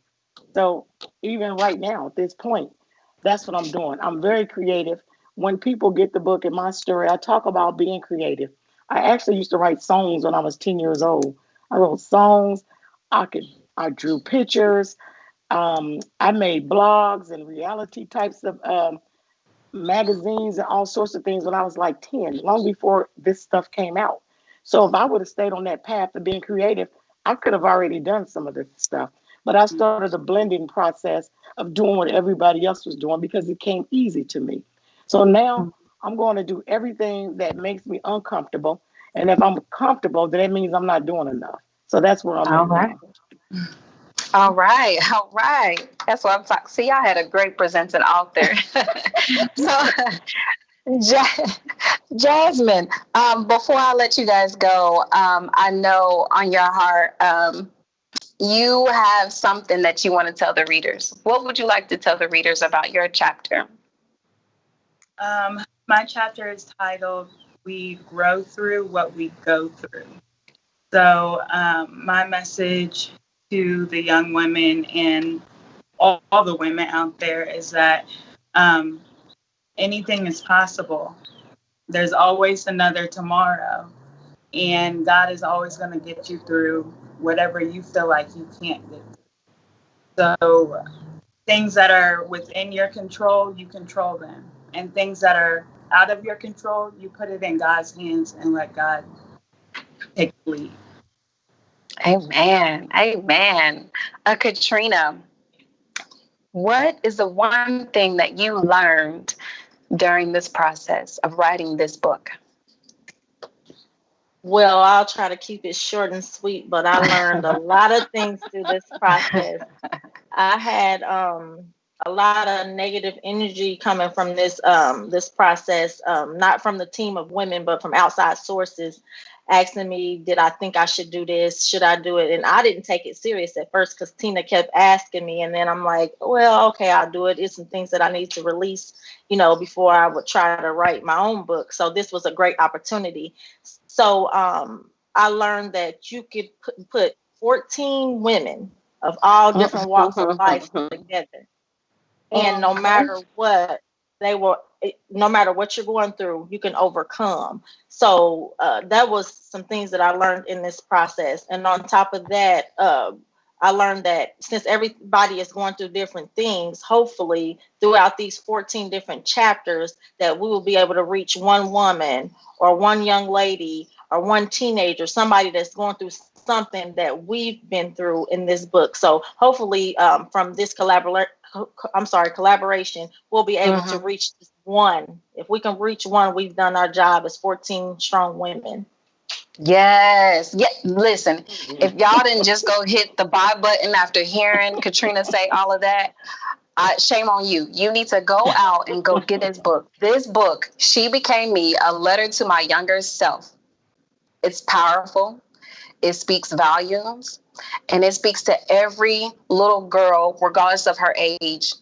Speaker 2: So even right now, at this point, that's what I'm doing. I'm very creative. When people get the book and my story, I talk about being creative. I actually used to write songs when I was 10 years old. I wrote songs. I drew pictures. I made blogs and reality types of magazines and all sorts of things when I was like 10, long before this stuff came out. So if I would have stayed on that path of being creative, I could have already done some of this stuff. But I started a blending process of doing what everybody else was doing because it came easy to me. So now I'm going to do everything that makes me uncomfortable. And if I'm comfortable, then that means I'm not doing enough. So that's where I'm at now.
Speaker 1: All right. All right. That's what I'm talking. See, I had a great presenting author. So, Jasmine, before I let you guys go, I know on your heart, you have something that you want to tell the readers. What would you like to tell the readers about your chapter?
Speaker 6: My chapter is titled "We Grow Through What We Go Through." So my message to the young women and all the women out there is that anything is possible. There's always another tomorrow, and God is always going to get you through whatever you feel like you can't get through. So things that are within your control, you control them. And things that are out of your control, you put it in God's hands and let God take the lead.
Speaker 1: Amen. Amen. Katrina, what is the one thing that you learned during this process of writing this book?
Speaker 7: Well, I'll try to keep it short and sweet, but I learned a lot of things through this process. I had a lot of negative energy coming from this process, not from the team of women, but from outside sources asking me, did I think I should do this? Should I do it? And I didn't take it serious at first because Tina kept asking me. And then I'm like, well, okay, I'll do it. It's some things that I need to release, before I would try to write my own book. So this was a great opportunity. So I learned that you could put 14 women of all different walks of life together. And no matter what no matter what you're going through, you can overcome. So that was some things that I learned in this process. And on top of that, I learned that since everybody is going through different things, hopefully throughout these 14 different chapters, that we will be able to reach one woman or one young lady or one teenager, somebody that's going through something that we've been through in this book. So hopefully from this collaboration, we'll be able to reach this one. If we can reach one, we've done our job as 14 strong women.
Speaker 1: Yes. Yeah. Listen, if y'all didn't just go hit the buy button after hearing Katrina say all of that, shame on you. You need to go out and go get this book. This book, She Became Me, A Letter to My Younger Self. It's powerful. It speaks volumes. And it speaks to every little girl, regardless of her age,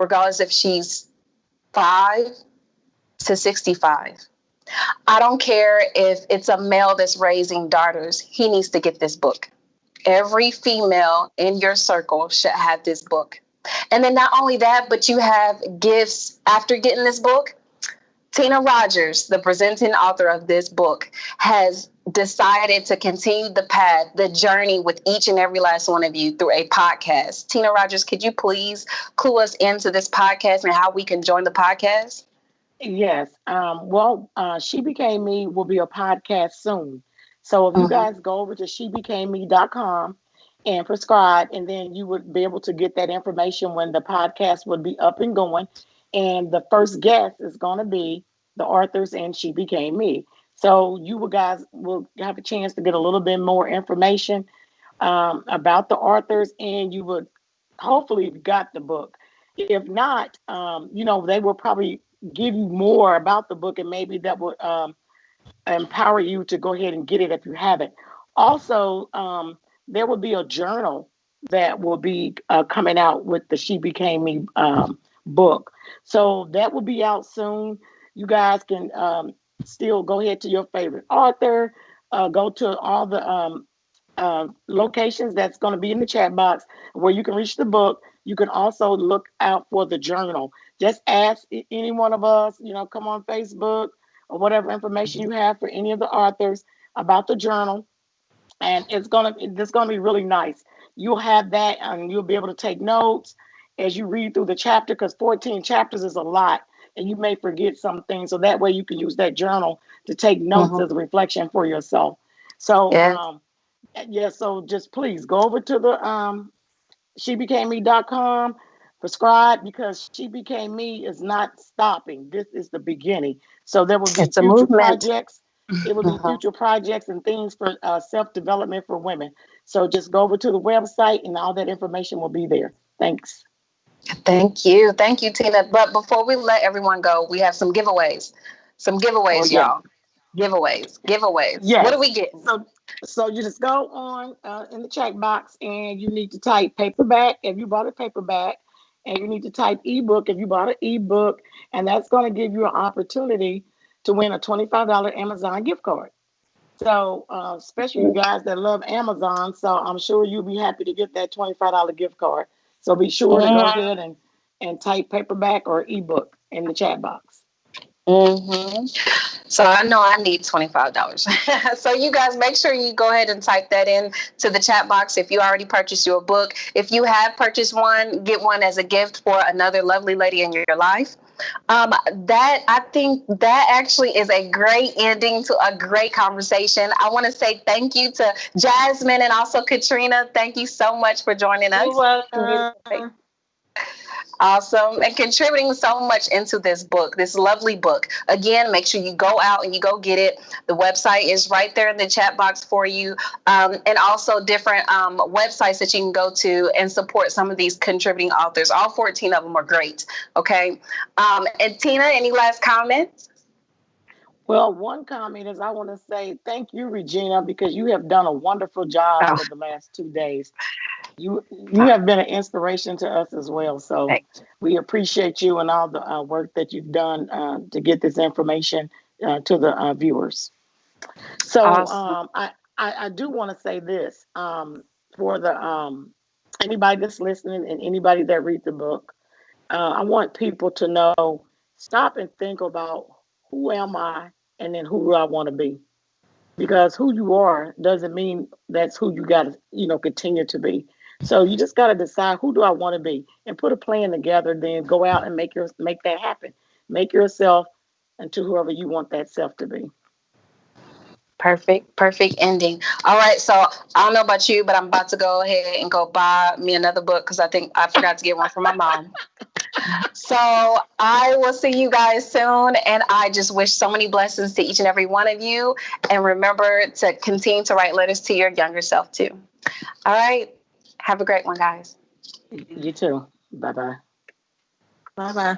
Speaker 1: regardless if she's 5 to 65. I don't care if it's a male that's raising daughters. He needs to get this book. Every female in your circle should have this book. And then not only that, but you have gifts after getting this book. Tina Rogers, the presenting author of this book, has decided to continue the journey with each and every last one of you through a podcast. Tina Rogers, could you please clue us into this podcast and how we can join the podcast?
Speaker 2: Yes. She Became Me will be a podcast soon. So if you guys go over to shebecameme.com and prescribe, and then you would be able to get that information when the podcast would be up and going. And the first guest is going to be the authors in She Became Me. So you guys will have a chance to get a little bit more information about the authors, and you would hopefully got the book. If not, they will probably give you more about the book, and maybe that would empower you to go ahead and get it if you haven't. Also, there will be a journal that will be coming out with the She Became Me book. So that will be out soon. You guys can still go ahead to your favorite author, go to all the locations that's going to be in the chat box where you can reach the book. You can also look out for the journal. Just ask any one of us, come on Facebook or whatever information you have for any of the authors about the journal. And it's gonna be really nice. You'll have that, and you'll be able to take notes as you read through the chapter, because 14 chapters is a lot, and you may forget some things. So that way you can use that journal to take notes as a reflection for yourself. So so just please go over to the shebecameme.com, prescribe, because She Became Me is not stopping. This is the beginning. So there will be future projects. It will be future projects and things for self-development for women. So just go over to the website, and all that information will be there. Thanks.
Speaker 1: Thank you, Tina. But before we let everyone go, we have some giveaways. Y'all. Giveaways.
Speaker 2: Yes.
Speaker 1: What do we get?
Speaker 2: So you just go on in the check box, and you need to type paperback if you bought a paperback, and you need to type ebook if you bought an ebook, and that's going to give you an opportunity to win a $25 Amazon gift card. So especially you guys that love Amazon, so I'm sure you'll be happy to get that $25 gift card. So be sure to go ahead and type paperback or ebook in the chat box.
Speaker 1: Mm-hmm. So I know I need $25. So you guys make sure you go ahead and type that in to the chat box if you already purchased your book. If you have purchased one, get one as a gift for another lovely lady in your life. I think that actually is a great ending to a great conversation. I want to say thank you to Jasmine and also Katrina. Thank you so much for joining us.
Speaker 7: You're welcome.
Speaker 1: Awesome. And contributing so much into this book, this lovely book. Again, make sure you go out and you go get it. The website is right there in the chat box for you. And also different websites that you can go to and support some of these contributing authors. All 14 of them are great. Okay. And Tina, any last comments?
Speaker 2: Well, one comment is I want to say thank you, Regina, because you have done a wonderful job for the last 2 days. You have been an inspiration to us as well. So we appreciate you and all the work that you've done to get this information to the viewers. So awesome. I do want to say this for the anybody that's listening and anybody that reads the book. I want people to know, stop and think about, who am I, and then who do I want to be? Because who you are doesn't mean that's who you got to, continue to be. So you just got to decide, who do I want to be, and put a plan together. Then go out and make that happen. Make yourself into whoever you want that self to be.
Speaker 1: Perfect ending. All right, so I don't know about you, but I'm about to go ahead and go buy me another book because I think I forgot to get one for my mom. So I will see you guys soon, and I just wish so many blessings to each and every one of you. And remember to continue to write letters to your younger self too. All right, have a great one, guys.
Speaker 2: You too. Bye-bye.
Speaker 7: Bye-bye.